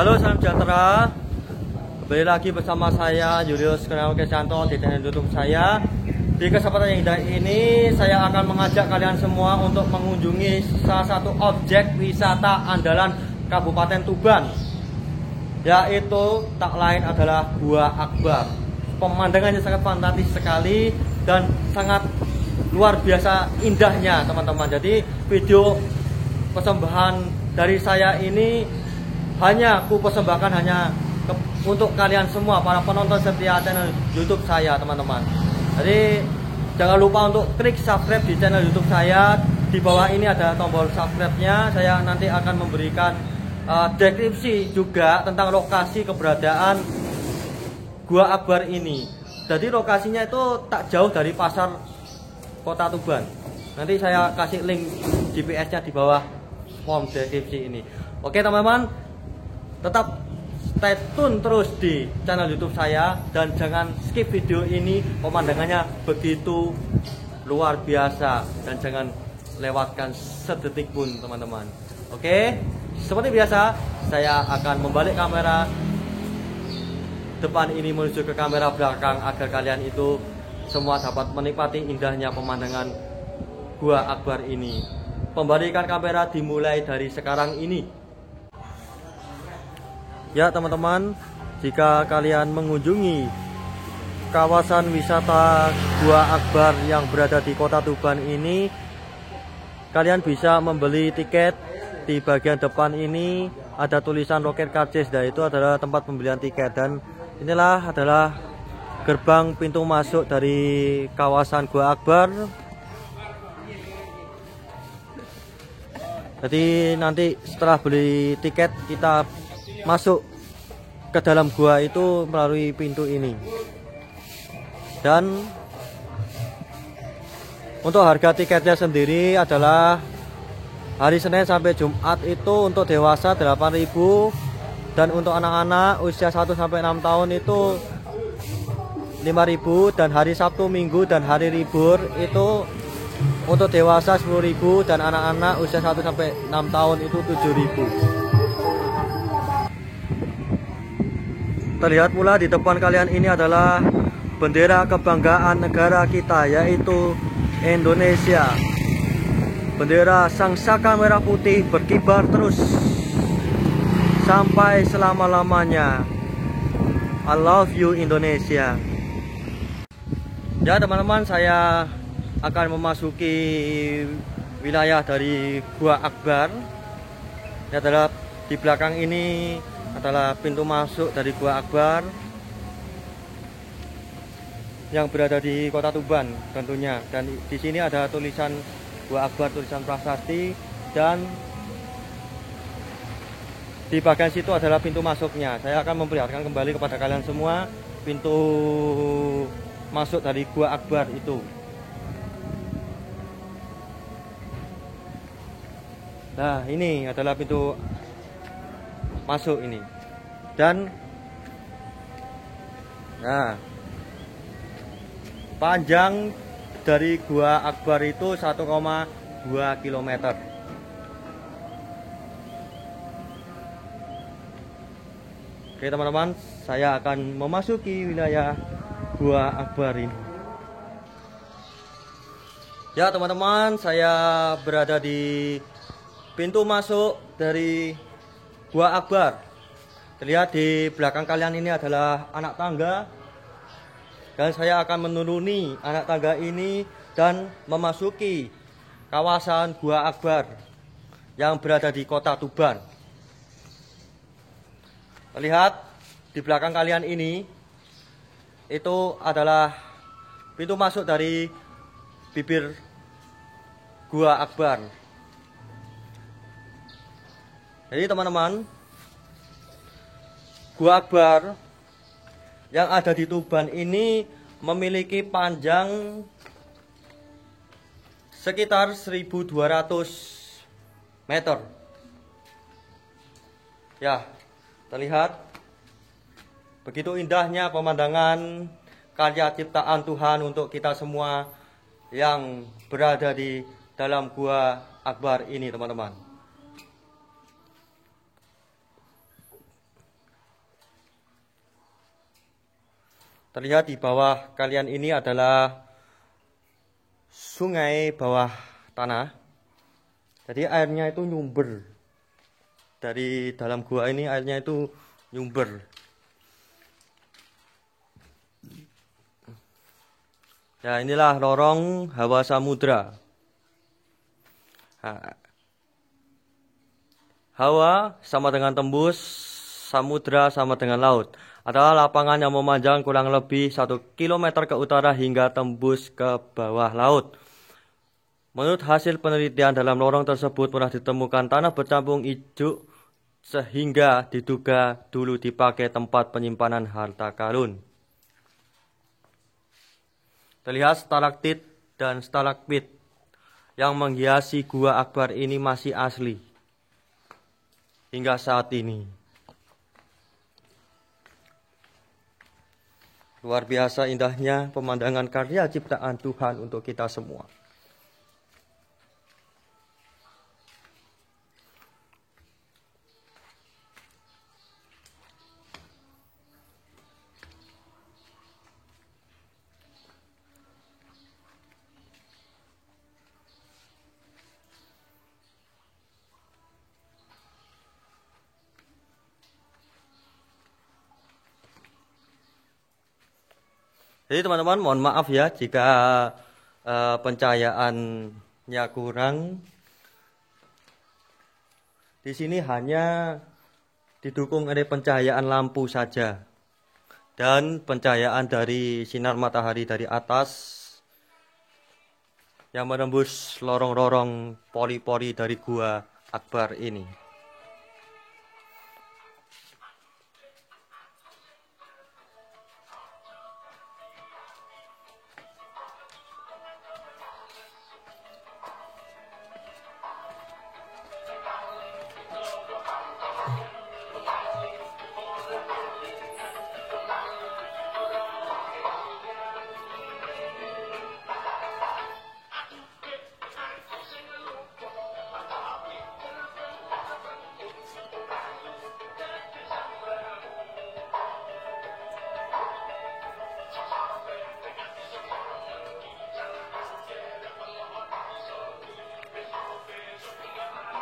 Halo, salam sejahtera. Kembali lagi bersama saya Julius Kurniawan Kesyanto di channel YouTube saya. Di kesempatan yang indah ini saya akan mengajak kalian semua untuk mengunjungi salah satu objek wisata andalan Kabupaten Tuban, yaitu tak lain adalah Gua Akbar. Pemandangannya sangat fantastis sekali dan sangat luar biasa indahnya, teman-teman. Jadi video persembahan dari saya ini hanya ku persembahkan untuk kalian semua, para penonton setia channel YouTube saya, teman-teman. Jadi jangan lupa untuk klik subscribe di channel YouTube saya. Di bawah ini ada tombol subscribe-nya. Saya nanti akan memberikan deskripsi juga tentang lokasi keberadaan Gua Akbar ini. Jadi lokasinya itu tak jauh dari pasar Kota Tuban. Nanti saya kasih link GPS-nya di bawah form deskripsi ini. Oke, teman-teman, tetap stay tune terus di channel YouTube saya dan jangan skip video ini. Pemandangannya begitu luar biasa dan jangan lewatkan sedetik pun, teman-teman. Oke, seperti biasa saya akan membalik kamera depan ini menuju ke kamera belakang agar kalian itu semua dapat menikmati indahnya pemandangan Gua Akbar ini. Pembalikan kamera dimulai dari sekarang ini. Ya, teman-teman, jika kalian mengunjungi kawasan wisata Gua Akbar yang berada di Kota Tuban ini, kalian bisa membeli tiket. Di bagian depan ini ada tulisan Loket Karcis, dan itu adalah tempat pembelian tiket. Dan inilah adalah gerbang pintu masuk dari kawasan Gua Akbar. Jadi nanti setelah beli tiket kita masuk ke dalam gua itu melalui pintu ini. Dan untuk harga tiketnya sendiri adalah hari Senin sampai Jumat itu untuk dewasa 8.000 dan untuk anak-anak usia 1 sampai 6 tahun itu 5.000, dan hari Sabtu, Minggu dan hari libur itu untuk dewasa 10.000 dan anak-anak usia 1 sampai 6 tahun itu 7.000. Terlihat pula di depan kalian ini adalah bendera kebanggaan negara kita, yaitu Indonesia. Bendera sang saka merah putih berkibar terus sampai selama-lamanya. I love you Indonesia. Ya, teman-teman, saya akan memasuki wilayah dari Gua Akbar. Ini adalah di belakang ini adalah pintu masuk dari Gua Akbar yang berada di Kota Tuban tentunya. Dan di sini ada tulisan Gua Akbar, tulisan prasasti, dan di bagian situ adalah pintu masuknya. Saya akan memperlihatkan kembali kepada kalian semua pintu masuk dari Gua Akbar itu. Nah, ini adalah pintu masuk ini. Dan nah, panjang dari Gua Akbar itu 1,2 km. Oke, teman-teman, saya akan memasuki wilayah Gua Akbar ini. Ya, teman-teman, saya berada di pintu masuk dari Gua Akbar. Terlihat di belakang kalian ini adalah anak tangga, dan saya akan menuruni anak tangga ini dan memasuki kawasan Gua Akbar yang berada di Kota Tuban. Terlihat di belakang kalian ini itu adalah pintu masuk dari bibir Gua Akbar. Jadi, teman-teman, Gua Akbar yang ada di Tuban ini memiliki panjang sekitar 1.200 meter. Ya, terlihat begitu indahnya pemandangan karya ciptaan Tuhan untuk kita semua yang berada di dalam Gua Akbar ini, teman-teman. Terlihat di bawah kalian ini adalah sungai bawah tanah. Jadi airnya itu nyumber. Dari dalam gua ini airnya itu nyumber. Ya, inilah lorong hawa samudra. Hawa sama dengan tembus, samudra sama dengan laut. Adalah lapangan yang memanjang kurang lebih 1 km ke utara hingga tembus ke bawah laut. Menurut hasil penelitian dalam lorong tersebut pernah ditemukan tanah bercampur ijuk sehingga diduga dulu dipakai tempat penyimpanan harta karun. Terlihat stalaktit dan stalagmit yang menghiasi gua akbar ini masih asli hingga saat ini. Luar biasa indahnya pemandangan karya ciptaan Tuhan untuk kita semua. Jadi teman-teman, mohon maaf ya jika pencahayaannya kurang. Di sini hanya didukung oleh pencahayaan lampu saja dan pencahayaan dari sinar matahari dari atas yang menembus lorong-lorong pori-pori dari gua akbar ini.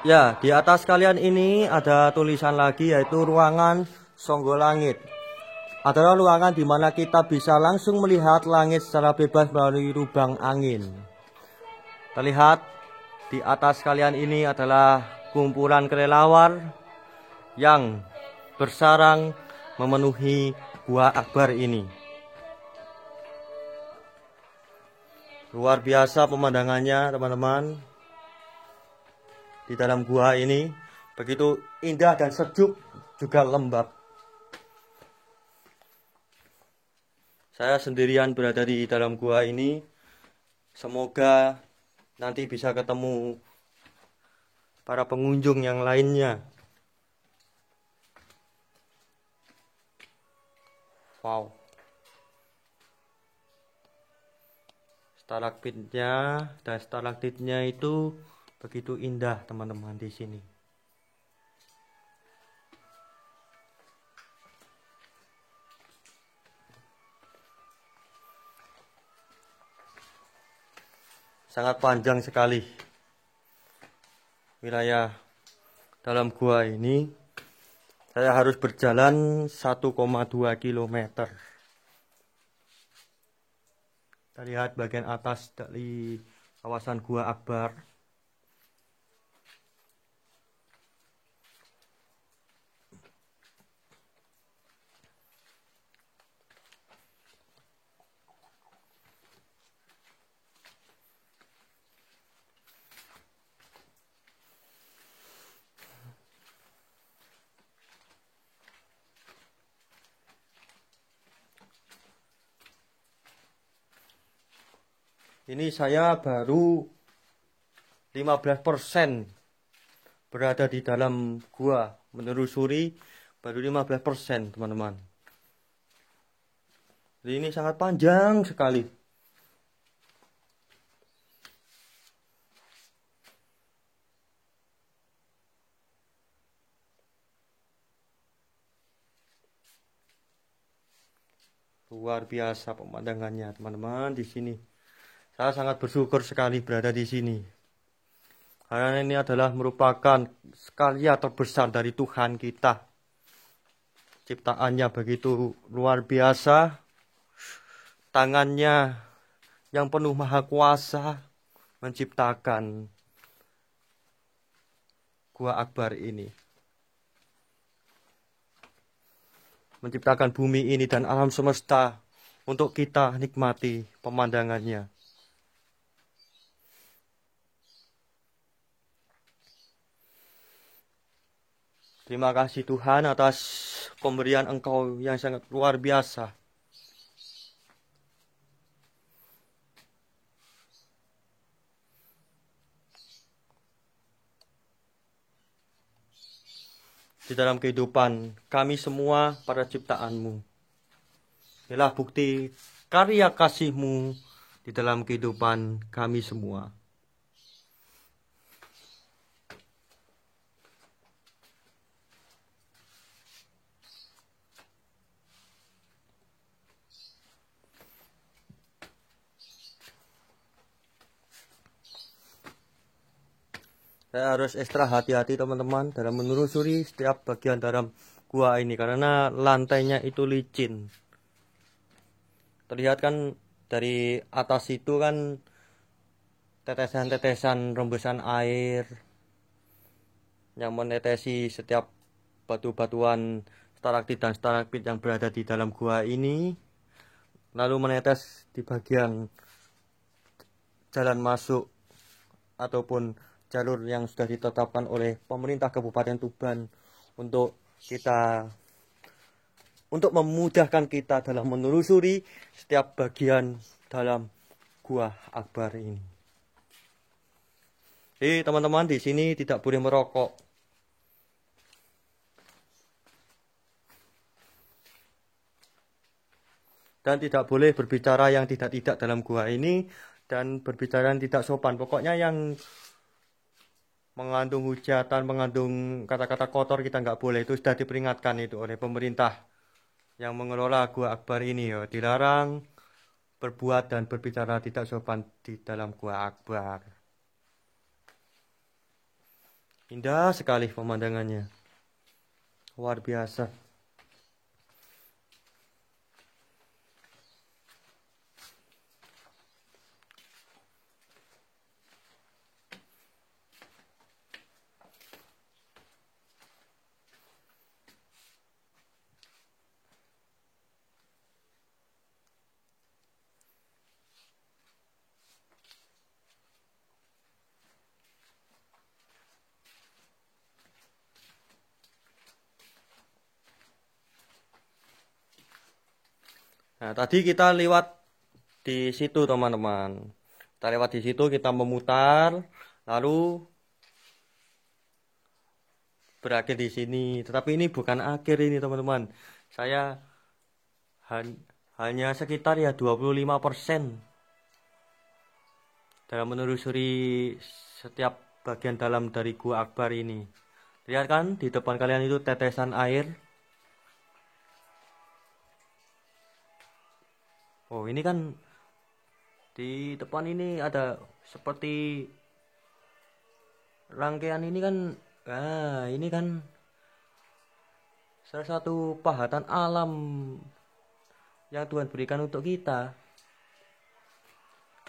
Ya, di atas kalian ini ada tulisan lagi yaitu ruangan Songgolangit. Adalah ruangan di mana kita bisa langsung melihat langit secara bebas melalui lubang angin. Terlihat di atas kalian ini adalah kumpulan kelelawar yang bersarang memenuhi gua akbar ini. Luar biasa pemandangannya, teman-teman. Di dalam gua ini begitu indah dan sejuk, juga lembab. Saya sendirian berada di dalam gua ini. Semoga nanti bisa ketemu para pengunjung yang lainnya. Wow. Stalagmitnya dan stalaktitnya itu begitu indah, teman-teman, di sini. Sangat panjang sekali wilayah dalam gua ini. Saya harus berjalan 1,2 km. Kita lihat bagian atas dari kawasan gua akbar. Ini saya baru 15% berada di dalam gua, menelusuri baru 15%, teman-teman. Ini sangat panjang sekali. Luar biasa pemandangannya, teman-teman, di sini. Saya sangat bersyukur sekali berada di sini. Karena ini adalah merupakan karya terbesar dari Tuhan kita. Ciptaannya begitu luar biasa. Tangannya yang penuh maha kuasa menciptakan Gua Akbar ini. Menciptakan bumi ini dan alam semesta untuk kita nikmati pemandangannya. Terima kasih Tuhan atas pemberian Engkau yang sangat luar biasa. Di dalam kehidupan kami semua pada ciptaan-Mu. Inilah bukti karya kasih-Mu di dalam kehidupan kami semua. Saya harus ekstra hati-hati teman-teman dalam menelusuri setiap bagian dalam gua ini karena lantainya itu licin. Terlihat kan dari atas itu kan tetesan-tetesan rembesan air yang menetesi setiap batu-batuan stalaktit dan stalagmit yang berada di dalam gua ini, lalu menetes di bagian jalan masuk ataupun jalur yang sudah ditetapkan oleh pemerintah Kabupaten Tuban untuk memudahkan kita dalam menelusuri setiap bagian dalam Gua Akbar ini. Jadi teman-teman di sini tidak boleh merokok. Dan tidak boleh berbicara yang tidak dalam gua ini dan berbicara yang tidak sopan. Pokoknya yang mengandung hujatan, mengandung kata-kata kotor kita nggak boleh. Itu sudah diperingatkan itu oleh pemerintah yang mengelola Gua Akbar ini. Ya. Dilarang berbuat dan berbicara tidak sopan di dalam Gua Akbar. Indah sekali pemandangannya. Luar biasa. Nah, tadi kita lewat di situ, teman-teman. Kita lewat di situ, kita memutar, lalu berakhir di sini. Tetapi ini bukan akhir ini, teman-teman. Saya hanya sekitar ya 25% dalam menelusuri setiap bagian dalam dari Gua Akbar ini. Lihat kan di depan kalian itu tetesan air. Oh, ini kan di depan ini ada seperti rangkaian ini kan. Nah, ini kan salah satu pahatan alam yang Tuhan berikan untuk kita.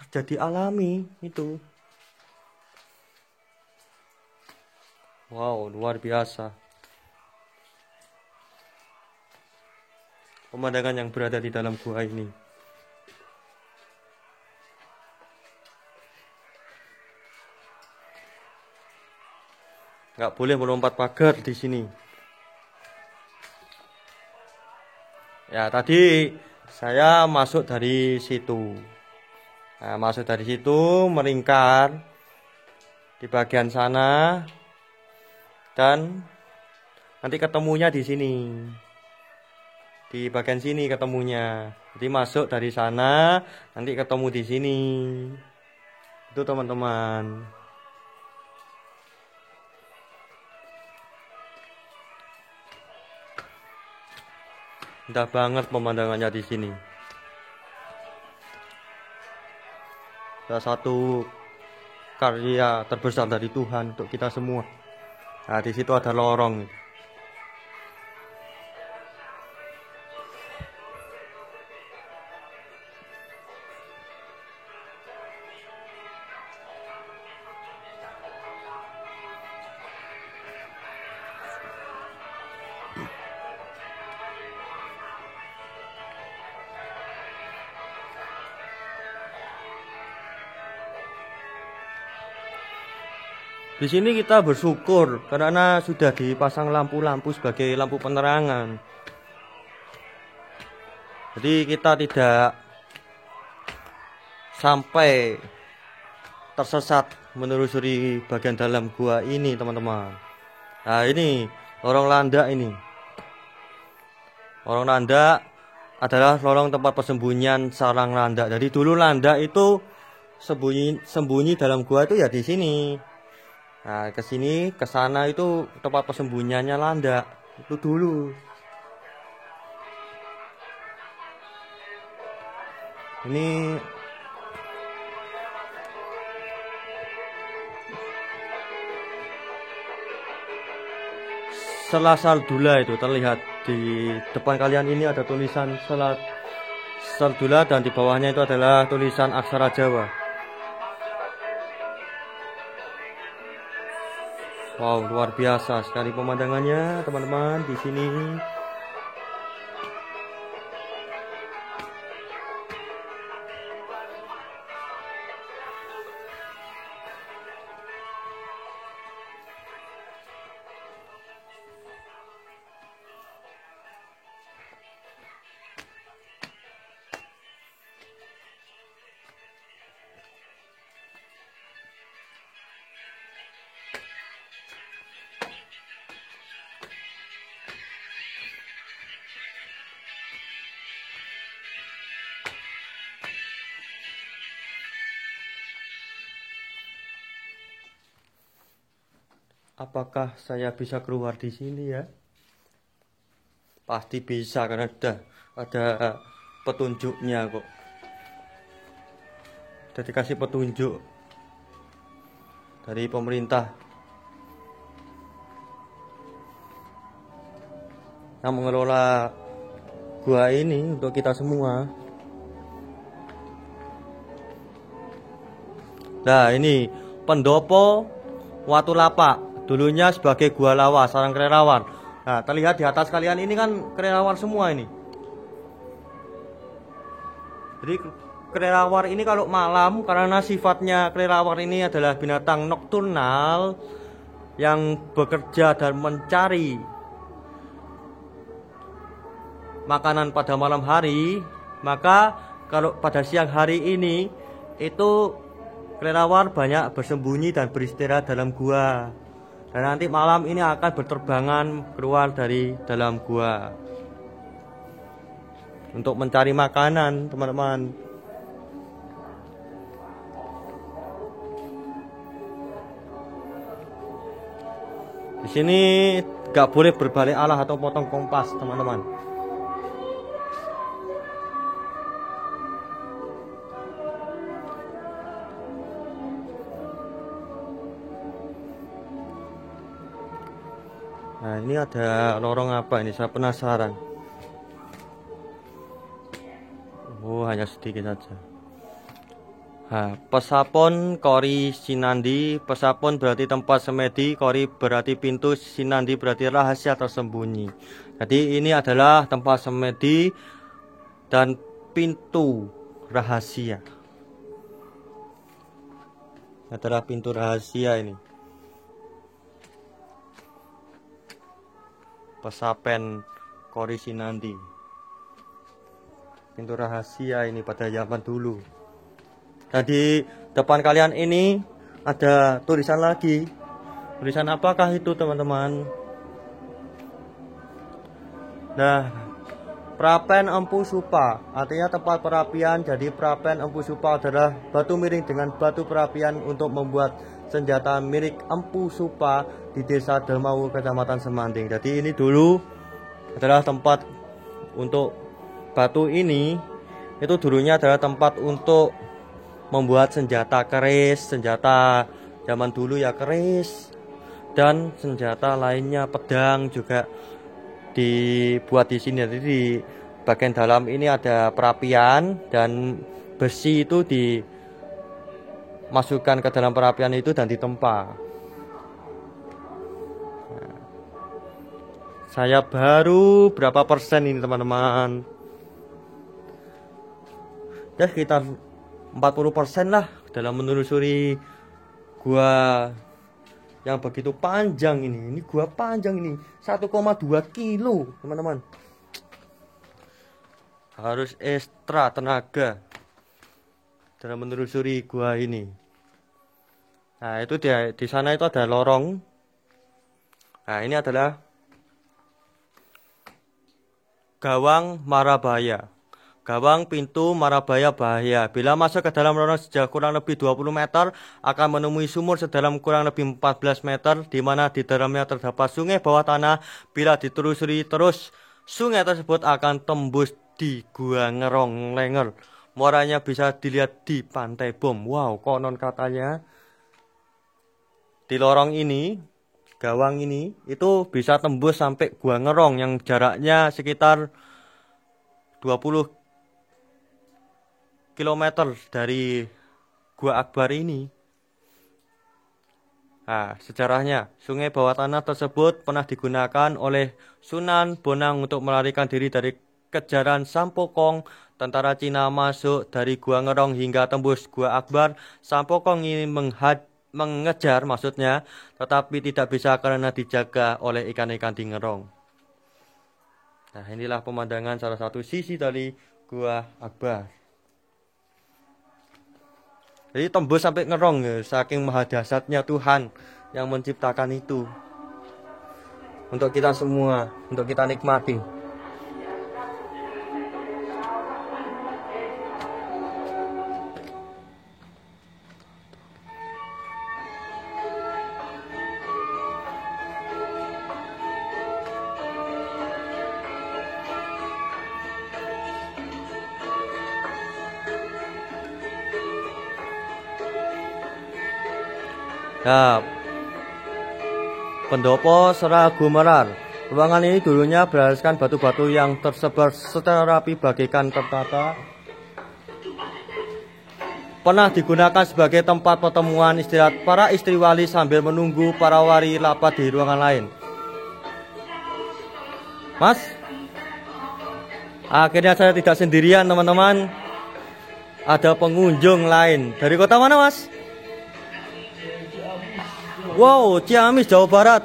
Terjadi alami itu. Wow, luar biasa. Pemandangan yang berada di dalam gua ini. Nggak boleh melompat pagar di sini. Ya, tadi saya masuk dari situ. Nah, masuk dari situ, melingkar di bagian sana, dan nanti ketemunya di sini. Di bagian sini ketemunya. Jadi masuk dari sana, nanti ketemu di sini. Itu teman-teman. Indah banget pemandangannya di sini. salah satu karya terbesar dari Tuhan untuk kita semua. Nah, di situ ada lorong. Di sini kita bersyukur karena sudah dipasang lampu-lampu sebagai lampu penerangan. Jadi kita tidak sampai tersesat menelusuri bagian dalam gua ini, teman-teman. Nah, ini lorong landak ini. Lorong landak adalah lorong tempat persembunyian sarang landak. Jadi dulu landak itu sembunyi dalam gua itu ya di sini. Nah, ke sini, ke sana itu tempat persembunyiannya landak. Itu dulu. Ini Selat Saldula itu terlihat di depan kalian ini ada tulisan Selat Saldula dan di bawahnya itu adalah tulisan aksara Jawa. Wow, luar biasa sekali pemandangannya, teman-teman, di sini. Apakah saya bisa keluar di sini ya? Pasti bisa karena sudah ada petunjuknya kok. Sudah dikasih petunjuk dari pemerintah yang mengelola gua ini untuk kita semua. Nah, ini pendopo Watu Lapak. Dulunya sebagai gua lawas, sarang kelelawar. Nah, terlihat di atas kalian ini kan kelelawar semua ini. Jadi kelelawar ini kalau malam, karena sifatnya kelelawar ini adalah binatang nokturnal yang bekerja dan mencari makanan pada malam hari, maka kalau pada siang hari ini itu kelelawar banyak bersembunyi dan beristirahat dalam gua. Dan nanti malam ini akan berterbangan keluar dari dalam gua untuk mencari makanan, teman-teman. Di sini gak boleh berbalik arah atau potong kompas, teman-teman. Nah, ini ada lorong apa ini? Saya penasaran. Oh, hanya sedikit saja. Nah, Pesapon Kori Sinandi. Pesapon berarti tempat semedi, Kori berarti pintu, Sinandi berarti rahasia tersembunyi. Jadi ini adalah tempat semedi dan pintu rahasia. Adalah pintu rahasia ini. Pesapen Kori Sinandi. Pintu rahasia ini pada zaman dulu. Dan di depan kalian ini ada tulisan lagi. Tulisan apakah itu, teman-teman? Nah, Prapen Empu Supa artinya tempat perapian. Jadi Prapen Empu Supa adalah batu miring dengan batu perapian untuk membuat senjata milik Empu Supa di Desa Delmawu, Kecamatan Semanding. Jadi ini dulu adalah tempat untuk batu ini. Itu dulunya adalah tempat untuk membuat senjata keris, senjata zaman dulu ya keris, dan senjata lainnya, pedang juga dibuat di sini. Jadi di bagian dalam ini ada perapian dan besi itu dimasukkan ke dalam perapian itu dan ditempa. Nah, saya baru berapa persen ini teman-teman? Ya sekitar 40% lah dalam menelusuri gua yang begitu panjang ini. Ini gua panjang ini 1,2 kilo teman-teman. Harus ekstra tenaga dalam menelusuri gua ini. Nah itu dia, di sana itu ada lorong. Nah ini adalah gawang Marabaya. Gawang pintu Marabaya bahaya. Bila masuk ke dalam lorong sejauh kurang lebih 20 meter, akan menemui sumur sedalam kurang lebih 14 meter, di mana di dalamnya terdapat sungai bawah tanah. Bila ditelusuri terus, sungai tersebut akan tembus di Gua Ngerong Lenger. Muaranya bisa dilihat di Pantai Bom. Wow, konon katanya di lorong ini, gawang ini, itu bisa tembus sampai Gua Ngerong yang jaraknya sekitar 20 kilometer dari Gua Akbar ini. Nah, sejarahnya, sungai bawah tanah tersebut pernah digunakan oleh Sunan Bonang untuk melarikan diri dari kejaran Sampokong. Tentara Cina masuk dari Gua Ngerong hingga tembus Gua Akbar. Sampokong ingin mengejar maksudnya, tetapi tidak bisa karena dijaga oleh ikan-ikan di Ngerong. Nah, inilah pemandangan salah satu sisi dari Gua Akbar. Jadi tembus sampai Ngerong ya, saking maha dahsyatnya Tuhan yang menciptakan itu. Untuk kita semua, untuk kita nikmati. Nah, pendopo Sera Gumelar. Ruangan ini dulunya beraskan batu-batu yang tersebar secara rapi bagaikan tertata. Pernah digunakan sebagai tempat pertemuan istirahat para istri wali sambil menunggu para wali rapat di ruangan lain. Mas, akhirnya saya tidak sendirian teman-teman. Ada pengunjung lain. Dari kota mana mas? Wow, Ciamis, Jawa Barat.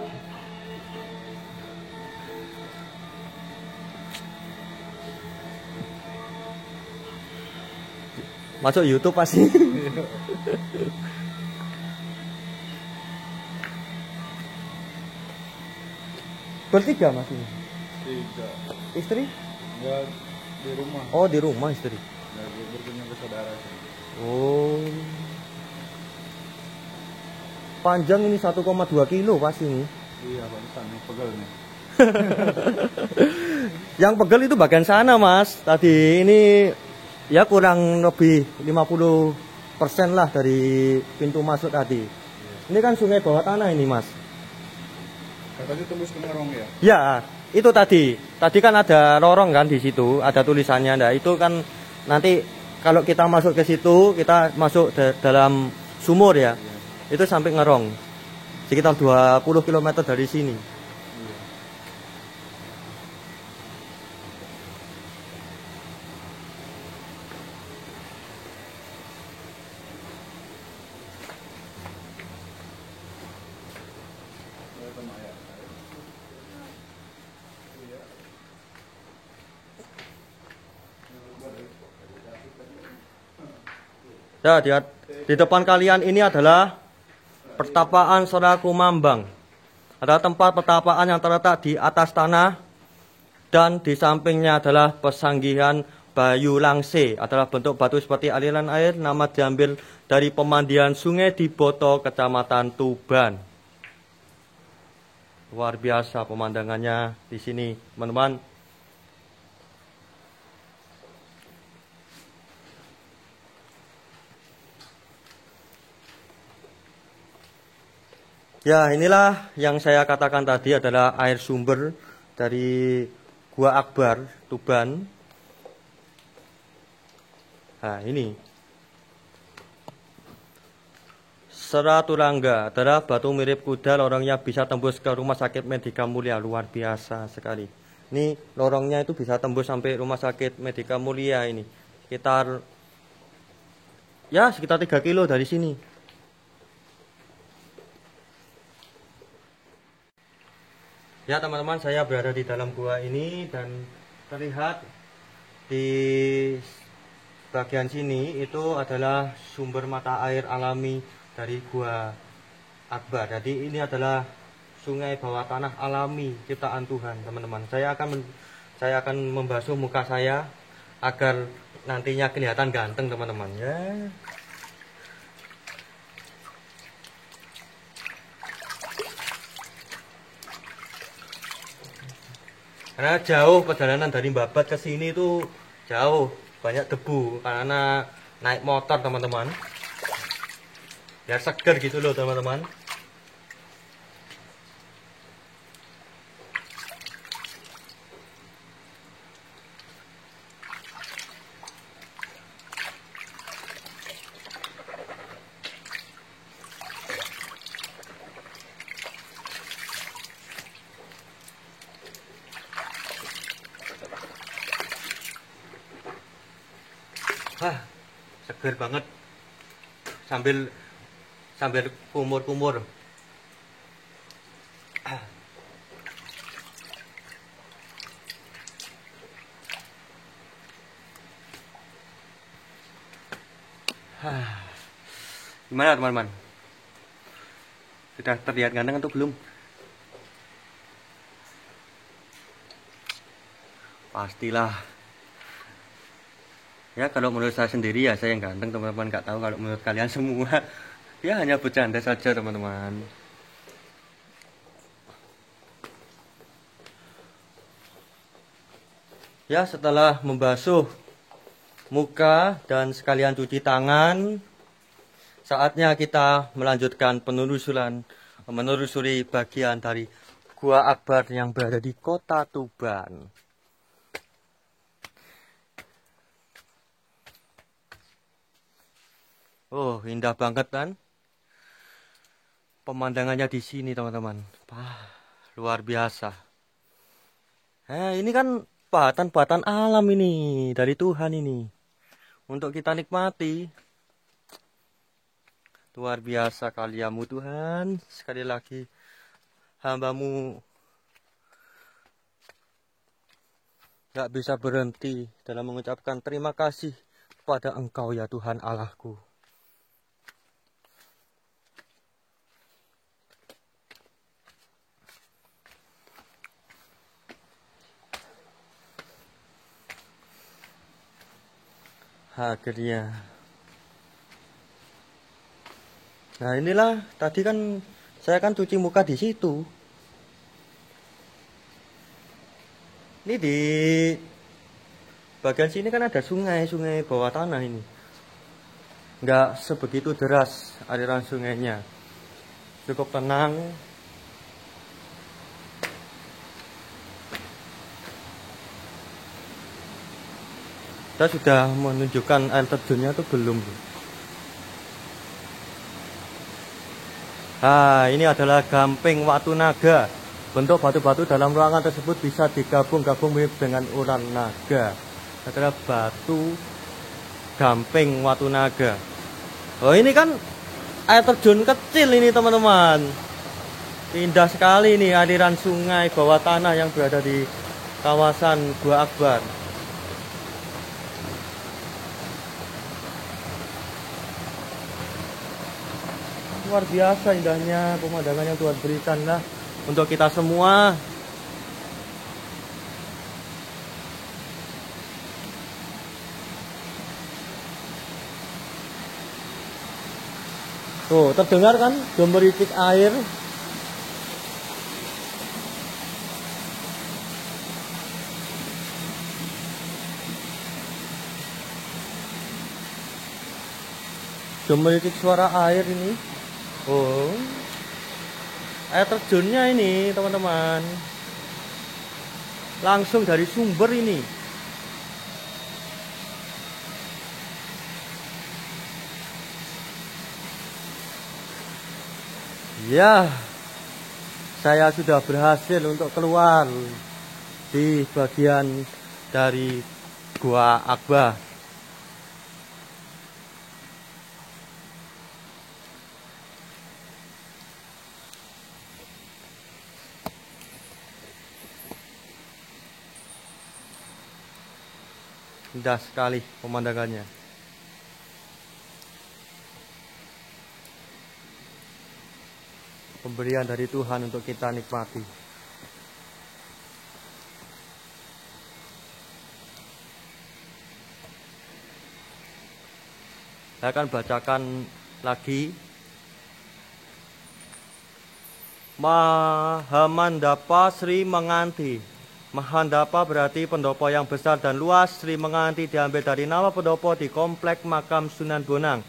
Masuk YouTube pasti. Bertiga mas ini? Tiga. Istri? Ya, di rumah. Oh, di rumah istri. Ya, berkunjung ke saudara sih. Oh. Panjang ini 1,2 kilo pasti ini. Iya, pantesan nih, pegel nih. Yang pegel itu bagian sana mas. Tadi ini ya kurang lebih 50% lah dari pintu masuk tadi. Ini kan sungai bawah tanah ini mas. Katanya tembus ke Ngerong ya? Ya, itu tadi. Tadi kan ada lorong kan di situ, ada tulisannya. Nah, itu kan nanti kalau kita masuk ke situ, kita masuk dalam sumur ya. Itu sampai Ngerong. Sekitar 20 km dari sini. Ya, di depan kalian ini adalah pertapaan Sera Kumambang. Ada tempat pertapaan yang terletak di atas tanah dan di sampingnya adalah pesanggihan Bayu Langse. Adalah bentuk batu seperti aliran air. Nama diambil dari pemandian sungai di Boto, Kecamatan Tuban. Luar biasa pemandangannya di sini, teman-teman. Ya, inilah yang saya katakan tadi adalah air sumber dari Gua Akbar, Tuban. Nah, ini. Seraturangga adalah batu mirip kuda, lorongnya bisa tembus ke rumah sakit Medika Mulia. Luar biasa sekali. Ini lorongnya itu bisa tembus sampai rumah sakit Medika Mulia ini. Sekitar 3 kilo dari sini. Ya teman-teman, saya berada di dalam gua ini dan terlihat di bagian sini itu adalah sumber mata air alami dari Gua Akbar. Jadi ini adalah sungai bawah tanah alami ciptaan Tuhan, teman-teman. Saya akan membasuh muka saya agar nantinya kelihatan ganteng, teman-teman. Ya. Karena jauh perjalanan dari Babat ke sini itu jauh, banyak debu karena naik motor, teman-teman. Biar seger gitu loh, teman-teman. Seger banget sambil kumur-kumur. Gimana teman-teman? Sudah terlihat ganteng atau belum? Pastilah. Ya kalau menurut saya sendiri ya saya yang ganteng, teman-teman. Nggak tahu kalau menurut kalian semua. Ya hanya bercanda saja, teman-teman. Ya setelah membasuh muka dan sekalian cuci tangan, saatnya kita melanjutkan menelusuri bagian dari Gua Akbar yang berada di kota Tuban. Oh, indah banget kan? Pemandangannya di sini, teman-teman. Luar biasa. Ini kan batan-batan alam ini dari Tuhan ini. Untuk kita nikmati. Luar biasa karyamu Tuhan. Sekali lagi hamba-Mu gak bisa berhenti dalam mengucapkan terima kasih kepada Engkau ya Tuhan Allahku. Akhirnya. Nah inilah tadi kan saya kan cuci muka di situ. Ini di bagian sini kan ada sungai bawah tanah ini. Nggak sebegitu deras aliran sungainya. Cukup tenang. Kita sudah menunjukkan air terjunnya atau belum? Ini adalah Gamping Watunaga. Bentuk batu-batu dalam ruangan tersebut bisa digabung-gabung mirip dengan ular naga. Adalah batu Gamping Watunaga. Oh ini kan air terjun kecil ini teman-teman. Indah sekali nih aliran sungai bawah tanah yang berada di kawasan Gua Akbar. Luar biasa indahnya pemandangan yang Tuhan berikan lah untuk kita semua. Tuh, terdengar kan gemericik air. Gemericik suara air ini. Oh. Air terjunnya ini teman-teman, langsung dari sumber ini. Ya, saya sudah berhasil untuk keluar di bagian dari Gua Akbar. Indah sekali pemandangannya. Pemberian dari Tuhan untuk kita nikmati. Saya akan bacakan lagi. Mahamandapa Sri Menganti. Mahandapa berarti pendopo yang besar dan luas. Sri Menganti diambil dari nama pendopo di komplek makam Sunan Bonang.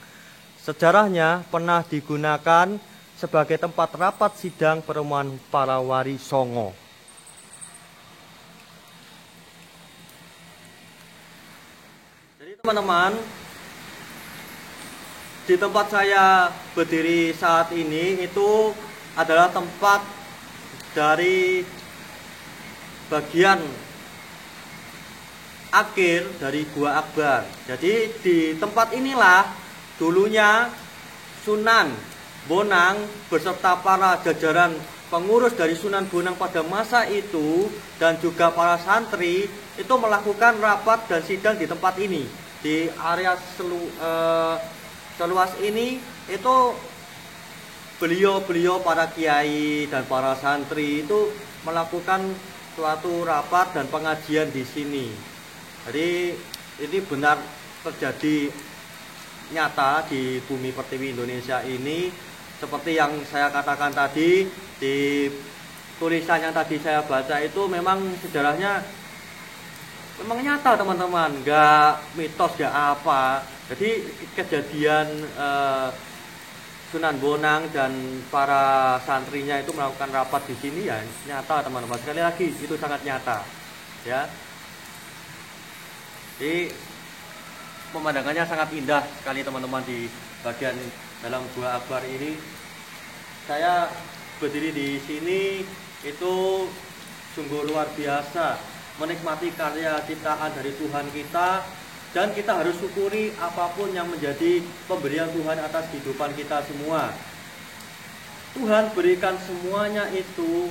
Sejarahnya pernah digunakan sebagai tempat rapat sidang perumahan para wali Songo. Jadi teman-teman, di tempat saya berdiri saat ini itu adalah tempat dari bagian akhir dari Gua Akbar. Jadi di tempat inilah dulunya Sunan Bonang beserta para jajaran pengurus dari Sunan Bonang pada masa itu dan juga para santri itu melakukan rapat dan sidang di tempat ini. Di area seluas ini itu beliau-beliau para kiai dan para santri itu melakukan suatu rapat dan pengajian di sini. Jadi ini benar terjadi nyata di bumi pertiwi Indonesia ini. Seperti yang saya katakan tadi, di tulisan yang tadi saya baca itu memang sejarahnya memang nyata teman-teman, nggak mitos, nggak apa. Jadi kejadian Sunan Bonang dan para santrinya itu melakukan rapat di sini ya nyata teman-teman. Sekali lagi itu sangat nyata, ya. Jadi pemandangannya sangat indah sekali teman-teman di bagian dalam Gua Akbar ini. Saya berdiri di sini itu sungguh luar biasa, menikmati karya ciptaan dari Tuhan kita, dan kita harus syukuri apapun yang menjadi pemberian Tuhan atas kehidupan kita semua. Tuhan berikan semuanya itu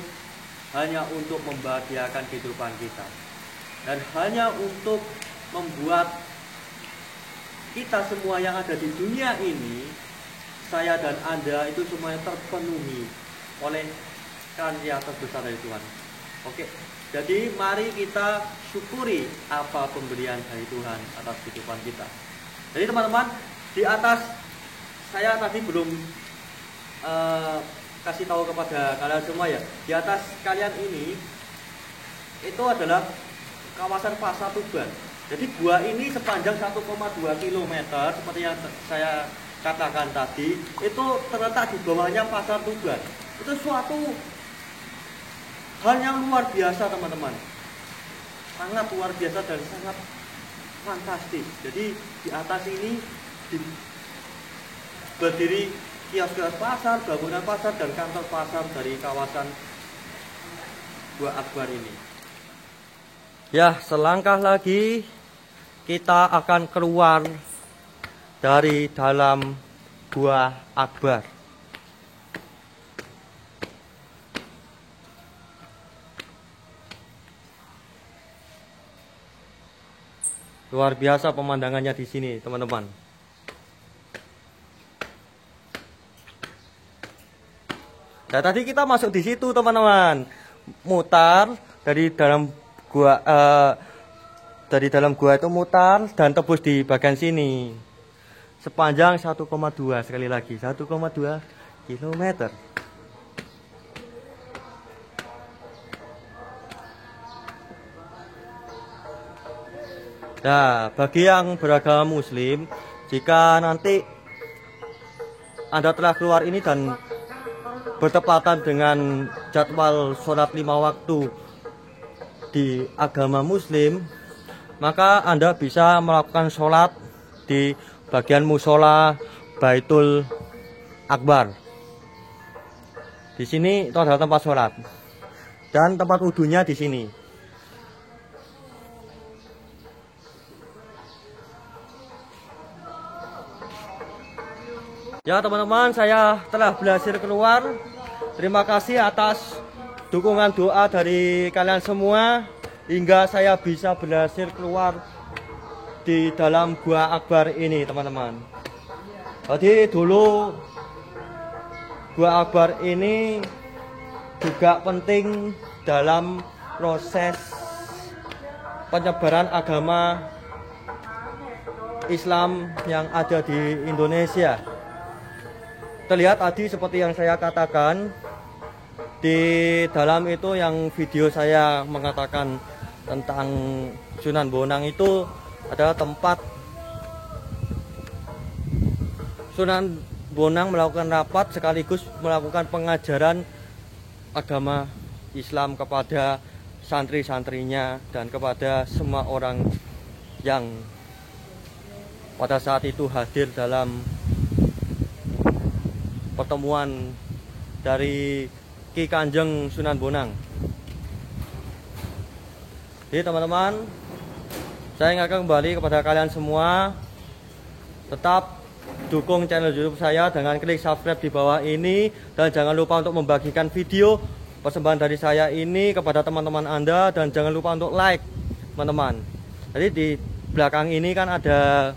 hanya untuk membahagiakan kehidupan kita dan hanya untuk membuat kita semua yang ada di dunia ini, saya dan Anda itu semuanya terpenuhi oleh karya terbesar dari Tuhan. Oke, jadi mari kita syukuri apa pemberian dari Tuhan atas kehidupan kita. Jadi teman-teman, di atas saya tadi belum kasih tahu kepada kalian semua ya. Di atas kalian ini itu adalah kawasan Pasar Tuban. Jadi gua ini sepanjang 1,2 km seperti yang saya katakan tadi, itu terletak di bawahnya Pasar Tuban. Itu suatu hal yang luar biasa teman-teman, sangat luar biasa dan sangat fantastis. Jadi di atas ini berdiri kios-kios pasar, bangunan pasar dan kantor pasar dari kawasan Gua Akbar ini. Ya, selangkah lagi kita akan keluar dari dalam Gua Akbar. Luar biasa pemandangannya di sini, teman-teman. Nah, tadi kita masuk di situ, teman-teman. Mutar dari dalam gua itu mutar dan tebus di bagian sini. Sepanjang 1,2, sekali lagi 1,2 km. Nah, bagi yang beragama Muslim, jika nanti Anda telah keluar ini dan bertepatan dengan jadwal sholat 5 waktu di agama Muslim, maka Anda bisa melakukan sholat di bagian musola Baitul Akbar. Di sini itu adalah tempat sholat dan tempat wudhunya di sini. Ya teman-teman, saya telah berhasil keluar. Terima kasih atas dukungan doa dari kalian semua hingga saya bisa berhasil keluar di dalam Gua Akbar ini, teman-teman. Jadi dulu Gua Akbar ini juga penting dalam proses penyebaran agama Islam yang ada di Indonesia. Terlihat tadi seperti yang saya katakan, di dalam itu yang video saya mengatakan tentang Sunan Bonang itu adalah tempat Sunan Bonang melakukan rapat sekaligus melakukan pengajaran agama Islam kepada santri-santrinya dan kepada semua orang yang pada saat itu hadir dalam pertemuan dari Ki Kanjeng Sunan Bonang. Jadi teman-teman, saya ingatkan kembali kepada kalian semua, tetap dukung channel YouTube saya dengan klik subscribe di bawah ini, dan jangan lupa untuk membagikan video persembahan dari saya ini kepada teman-teman Anda, dan jangan lupa untuk like, teman-teman. Jadi di belakang ini kan ada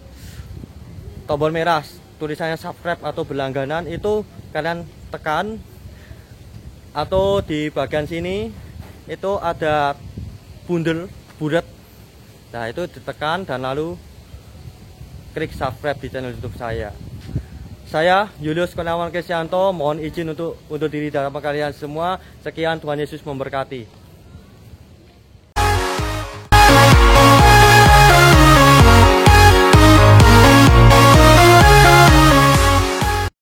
tombol merah tulisannya subscribe atau berlangganan, itu kalian tekan, atau di bagian sini itu ada bundel bulat. Nah, itu ditekan dan lalu klik subscribe di channel YouTube saya. Saya Julius Kurniawan Krisyanto, mohon izin untuk undur diri dari kalian semua. Sekian, Tuhan Yesus memberkati.